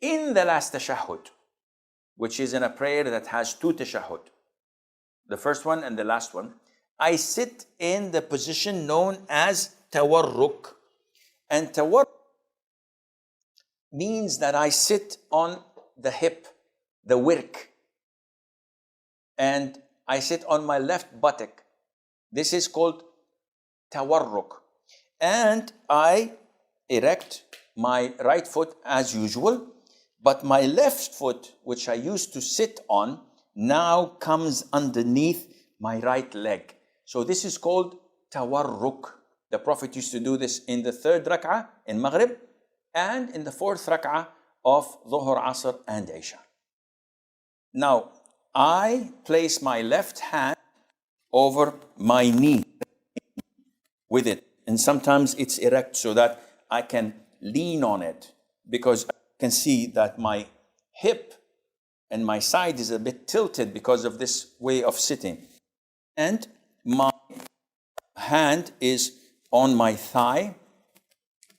in the last tashahhud, which is in a prayer that has 2 tashahhud, the first one and the last one, I sit in the position known as tawarruk. And tawarruk means that I sit on the hip, the wirk, and I sit on my left buttock. This is called tawarruk. And I erect my right foot as usual, but my left foot, which I used to sit on, now comes underneath my right leg. So this is called tawarruk. The Prophet used to do this in the 3rd rak'ah in Maghrib and in the 4th rak'ah of Dhuhr, Asr and Isha. Now, I place my left hand over my knee with it. And sometimes it's erect so that I can lean on it, because I can see that my hip and my side is a bit tilted because of this way of sitting. And my hand is on my thigh,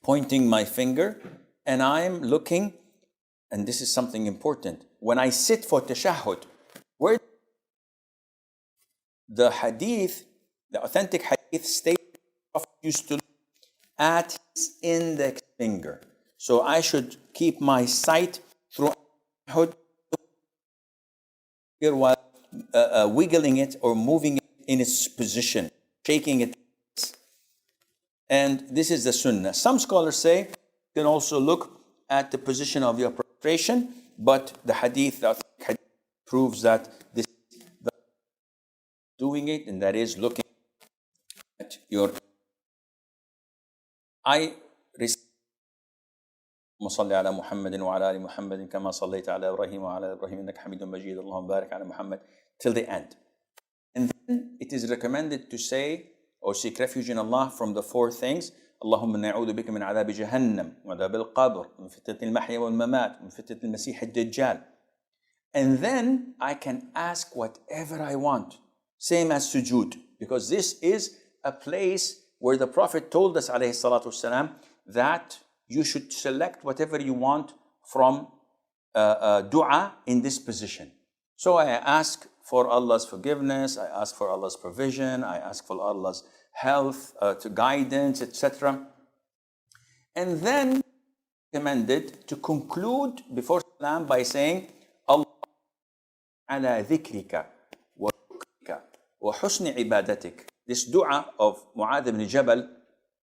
pointing my finger, and I'm looking, and this is something important. When I sit for tashahhud, where the hadith, the authentic hadith states the Prophet used to look at his index finger. So I should keep my sight through tashahhud while wiggling it or moving it in its position, shaking it. And this is the sunnah. Some scholars say you can also look at the position of your prostration, but the hadith proves that this is doing it, and that is looking at your. I recite صل على محمد وعلى آل محمد كما صليت على إبراهيم وعلى إبراهيم إنك حميد مجيد اللهم بارك على محمد till the end. And then it is recommended to say or seek refuge in Allah from the 4 things. اللهم نعوذ بك من عذاب جهنم وعذاب القبر من فتنة المحيا والممات من فتنة المسيح الدجال. And then I can ask whatever I want, same as sujood, because this is a place where the Prophet told us alayhi salatu wasalam that you should select whatever you want from dua in this position. So I ask for Allah's forgiveness, I ask for Allah's provision, I ask for Allah's health, to guidance, etc. And then recommended to conclude before salam by saying Allah ala dhikrika wa shukrika wa husni ibadatik. This dua of Mu'adh ibn Jabal,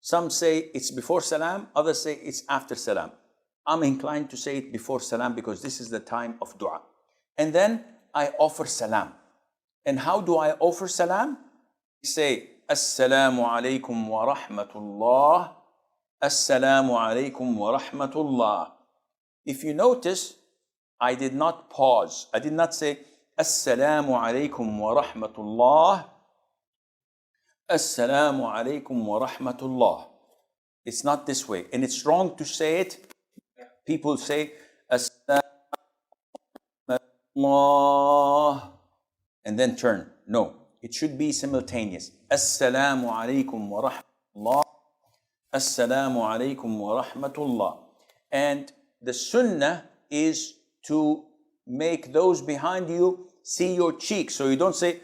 some say it's before salam, others say it's after salam. I'm inclined to say it before salam because this is the time of dua. And then I offer salam. And how do I offer salam? I say, Assalamu alaikum wa rahmatullah. Assalamu alaikum wa rahmatullah. If you notice, I did not pause. I did not say, Assalamu alaikum wa rahmatullah. Assalamu alaikum wa rahmatullah. It's not this way. And it's wrong to say it. People say, Assalamu alaikum and then turn. No, it should be simultaneous. Assalamu alaikum wa rahmatullah. Assalamu alaikum wa rahmatullah. And the sunnah is to make those behind you see your cheek. So you don't say,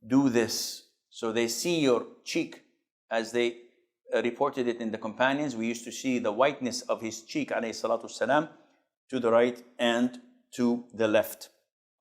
do this. So they see your cheek, as they reported it in the companions. We used to see the whiteness of his cheek, alayhi salatu salam, to the right and to the left.